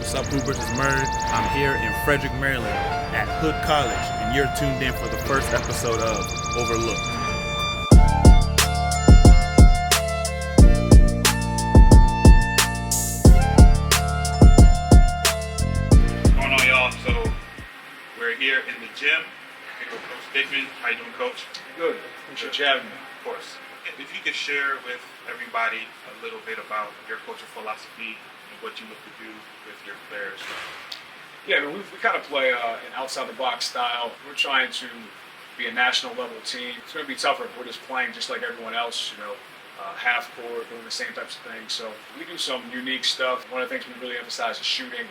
What's up, Hoopers? It's Murray. I'm here in Frederick, Maryland at Hood College, and you're tuned in for the first episode of Overlooked. What's going on, y'all? So we're here in the gym. Here with Coach Dickman. How you doing, Coach? Good. Appreciate you having me. Of course. If you could share with everybody a little bit about your coaching philosophy and what you look to do with your players. Yeah, I mean, we kind of play an outside-the-box style. We're trying to be a national-level team. It's going to be tougher if we're just playing just like everyone else, half court, doing the same types of things. So we do some unique stuff. One of the things we really emphasize is shooting.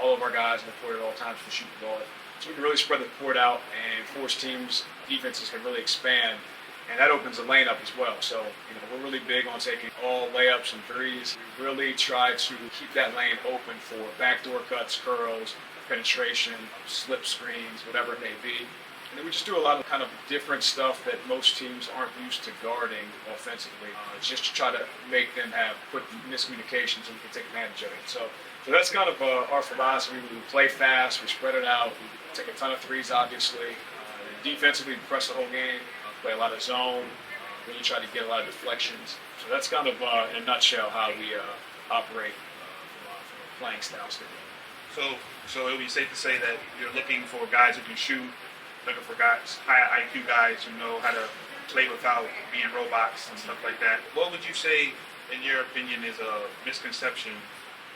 All of our guys in the court at all times can shoot the ball. So we can really spread the court out and force teams, defenses can really expand. And that opens the lane up as well. So, we're really big on taking all layups and threes. We really try to keep that lane open for backdoor cuts, curls, penetration, slip screens, whatever it may be. And then we just do a lot of kind of different stuff that most teams aren't used to guarding offensively. Just to try to make them have quick miscommunications and we can take advantage of it. So that's kind of our philosophy. We play fast, we spread it out, we take a ton of threes, obviously. Defensively, we press the whole game. Play a lot of zone, really try to get a lot of deflections. So that's kind of, in a nutshell, how we operate from a playing style standpoint. So it would be safe to say that you're looking for guys who can shoot, looking for guys, high IQ guys who know how to play without being robots and stuff like that. What would you say, in your opinion, is a misconception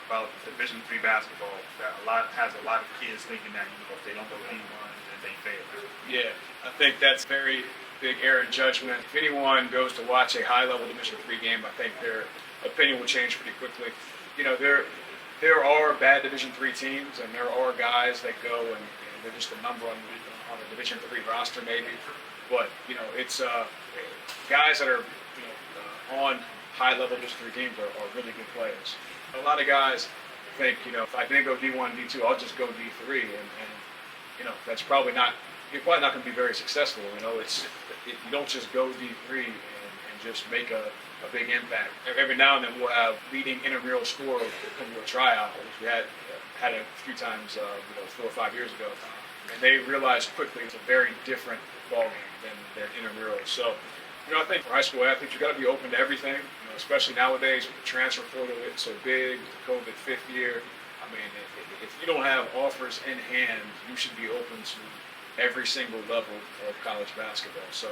about Division III basketball that has a lot of kids thinking that if they don't go D1, then they fail? Yeah, I think that's very big error in judgment. If anyone goes to watch a high-level Division III game, I think their opinion will change pretty quickly. There are bad Division III teams, and there are guys that go and they're just a number on a Division III roster, maybe. But it's guys that are on high-level Division III teams are really good players. A lot of guys think if I didn't go D1, D2, I'll just go D3, and that's probably not. You're probably not going to be very successful. You don't just go D3 and just make a big impact. Every now and then we'll have leading intramural scorer come to a tryout, which we had a few times 4 or 5 years ago, and they realized quickly it's a very different ballgame than intramural. So, I think for high school athletes, you've got to be open to everything. Especially nowadays with the transfer portal, it's so big, the COVID fifth year. I mean, if you don't have offers in hand, you should be open to every single level of college basketball. So,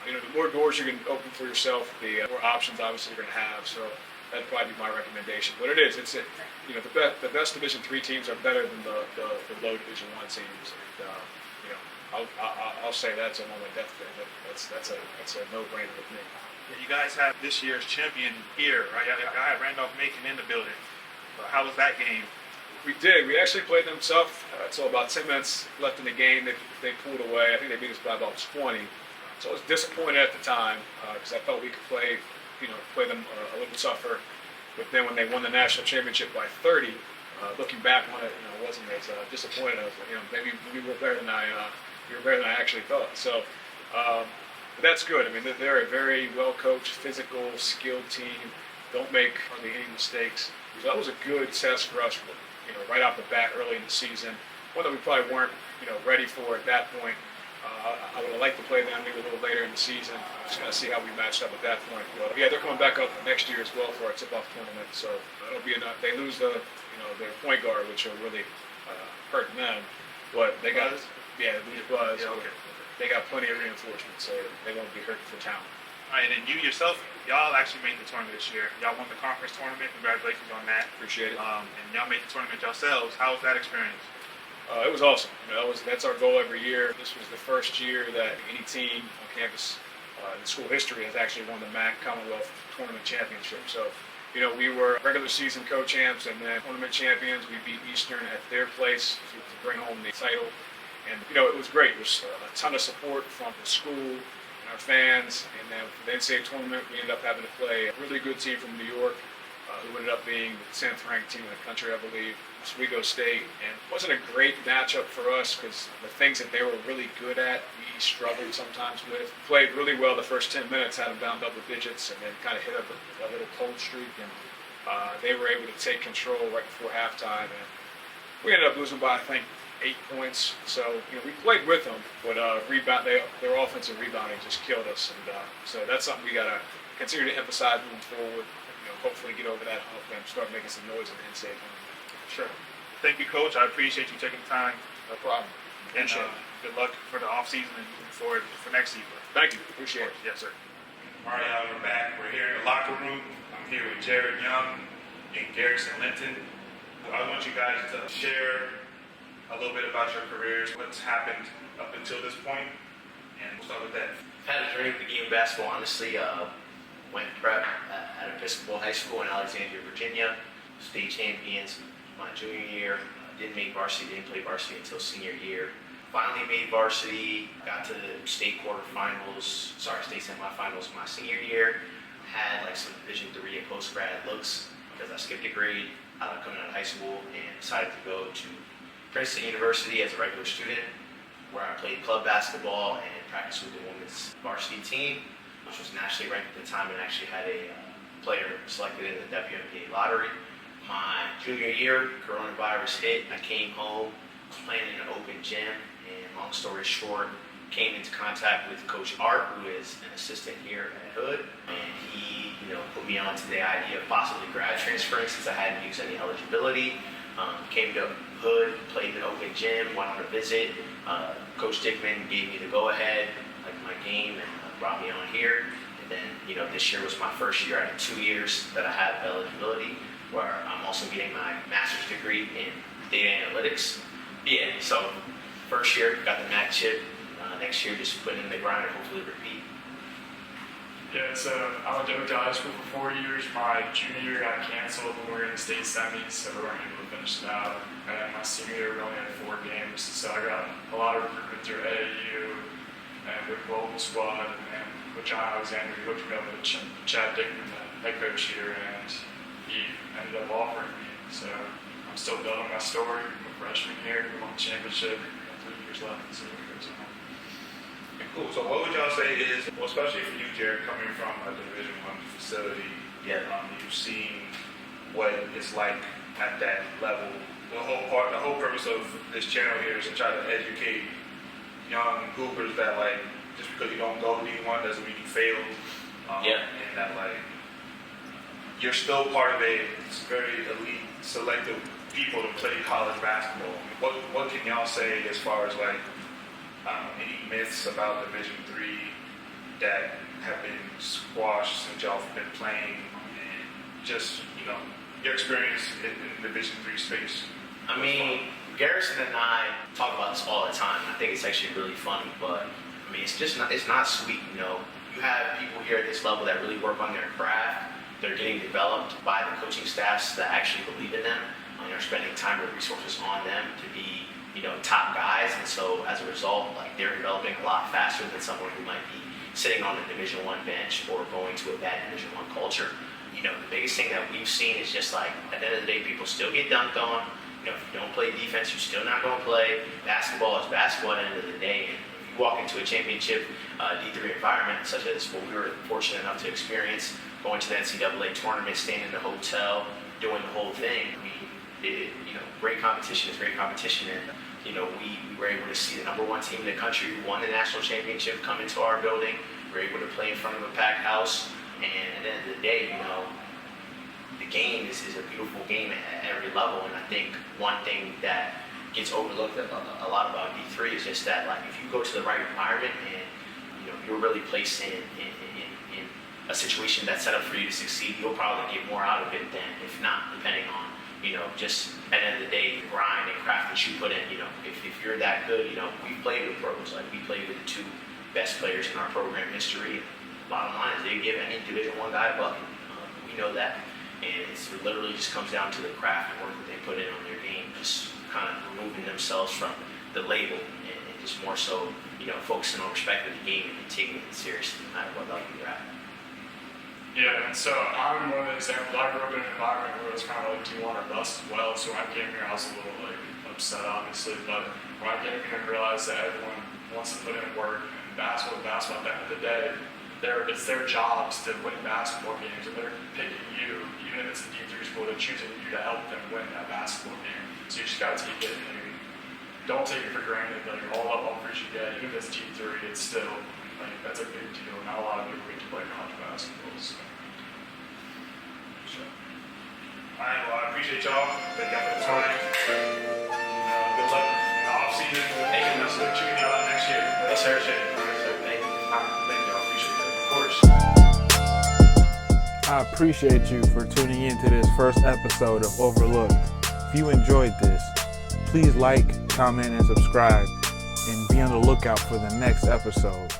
the more doors you can open for yourself, the more options obviously you're going to have. So that'd probably be my recommendation. But it is. The best Division III teams are better than the low Division I teams. And, I'll say that's on my deathbed. That's a no-brainer with me. Yeah, you guys have this year's champion here, right? I had Randolph Macon in the building. How was that game? We did. We actually played them tough. So about 10 minutes left in the game, they pulled away. I think they beat us by about 20. So I was disappointed at the time because I thought we could play them a little tougher. But then when they won the national championship by 30, looking back on it, I wasn't as disappointed. I was like, maybe we were better than I actually thought. So but that's good. I mean, they're a very well-coached, physical, skilled team. Don't make hardly any mistakes. So that was a good test for us. Right off the bat early in the season. One that we probably weren't, ready for at that point. I would have liked to play them maybe a little later in the season. Just kind of see how we matched up at that point. But yeah, they're coming back up next year as well for our tip-off tournament. So it'll be enough. They lose their point guard, which will really hurt them. But they got Buzz. Yeah, okay. They got plenty of reinforcements, so they won't be hurt for talent. All right, and you yourself, y'all actually made the tournament this year. Y'all won the conference tournament. Congratulations on that. Appreciate it. And y'all made the tournament yourselves. How was that experience? It was awesome. That's our goal every year. This was the first year that any team on campus in school history has actually won the MAC Commonwealth Tournament Championship. So, we were regular season co-champs and then tournament champions. We beat Eastern at their place to bring home the title. And, it was great. There was a ton of support from the school and our fans. And then for the NCAA tournament, we ended up having to play a really good team from New York, who ended up being the 10th ranked team in the country, I believe, Oswego State. And it wasn't a great matchup for us because the things that they were really good at, we struggled sometimes with. Played really well the first 10 minutes, had them down double digits, and then kind of hit up a little cold streak. And they were able to take control right before halftime. And We ended up losing by, I think, 8 points. So, we played with them, but their offensive rebounding just killed us. And so that's something we got to continue to emphasize moving forward. Hopefully get over that hump and start making some noise in the NCAA tournament. Sure. Thank you, Coach. I appreciate you taking the time. No problem. And Appreciate it. good luck for the off season and moving forward for next season. Thank you. Appreciate it. Yes, sir. All right, y'all, we're back. We're here in the locker room. I'm here with Jared Young and Garrison Linton. I want you guys to share a little bit about your careers, what's happened up until this point, and we'll start with that. Had a dream of the game of basketball, honestly. Went prep at Episcopal High School in Alexandria, Virginia. State champions my junior year. Didn't make varsity, didn't play varsity until senior year. Finally made varsity, got to the state semifinals my senior year. Had like some Division III and post-grad looks because I skipped a grade coming out of high school and decided to go to Princeton University as a regular student, where I played club basketball and practiced with the women's varsity team, which was nationally ranked at the time and actually had a player selected in the WNBA lottery. My junior year, coronavirus hit. I came home, was playing in an open gym, and long story short, came into contact with Coach Art, who is an assistant here at Hood, and he, put me on to the idea of possibly grad transferring since I hadn't used any eligibility. Came to Hood, played in an open gym, went on a visit. Coach Dickman gave me the go-ahead, like my game, and brought me on here. And then, this year was my first year out of 2 years that I have eligibility, where I'm also getting my master's degree in data analytics. Yeah, so first year, got the MAC chip. Next year, just putting in the grind and hopefully repeat. Yeah, so I went to Oakdale High School for 4 years. My junior year got canceled when we were in the state semis, so we weren't able to finish it out. And my senior year, we only had 4 games, so I got a lot of recruitment through AAU and the global squad, and with John Alexander, he hooked me up with Chad Dickman, the head coach here, and he ended up offering me. So I'm still building my story. I'm a freshman here, we won the championship, got 3 years left, so it goes on. Cool. So what would y'all say is, well, especially for you, Jared, coming from a Division I facility, you've seen what it's like at that level. The whole purpose of this channel here is to try to educate young hoopers that just because you don't go to D1 doesn't mean you failed. And that you're still part of a very elite, selective people to play college basketball. What can y'all say as far as any myths about Division III that have been squashed since y'all have been playing, and just your experience in the Division III space? I mean, Garrison and I talk about this all the time. I think it's actually really funny, but I mean, it's not sweet. You have people here at this level that really work on their craft. They're getting developed by the coaching staffs that actually believe in them, and are spending time and resources on them to be top guys, and so as a result, they're developing a lot faster than someone who might be sitting on the Division I bench or going to a bad Division I culture. The biggest thing that we've seen is just at the end of the day, people still get dunked on. If you don't play defense, you're still not going to play. Basketball is basketball at the end of the day, and if you walk into a championship D3 environment, such as what we were fortunate enough to experience, going to the NCAA tournament, staying in the hotel, doing the whole thing. I mean, great competition is great competition, and we were able to see the #1 team in the country who won the national championship come into our building. We were able to play in front of a packed house, and at the end of the day, the game is a beautiful game at every level. And I think one thing that gets overlooked a lot about D3 is just that, if you go to the right environment and you're really placed in a situation that's set up for you to succeed, you'll probably get more out of it than if not, depending on just at the end of the day, the grind and craft that you put in. If you're that good, we've played with pros. We played with the 2 best players in our program history. Bottom line is they give any Division I guy a bucket. We know that. And it literally just comes down to the craft and work that they put in on their game, just kind of removing themselves from the label and just more so, focusing on respect of the game and taking it seriously no matter what level you're at. Yeah, and so I'm one of the examples. I grew up in an environment where it was kind of D1 or bust as well, so when I came here I was a little upset obviously, but when I came here and realized that everyone wants to put in work, and basketball at the end of the day, it's their jobs to win basketball games, and they're picking you, even if it's a D3 school, they're choosing you to help them win that basketball game. So you just got to take it, and don't take it for granted. Like all the offers you get, even if it's D3, it's still like that's a big deal. Not a lot of people get to play college basketball. So. All right, well, I appreciate y'all. Thank y'all for the time. Good luck in the off-season. Thank you. Let's look to y'all next year. Yes, sir. Thank you. Thank y'all. Appreciate it. Of course. I appreciate you for tuning in to this first episode of Overlooked. If you enjoyed this, please like, comment, and subscribe, and be on the lookout for the next episode.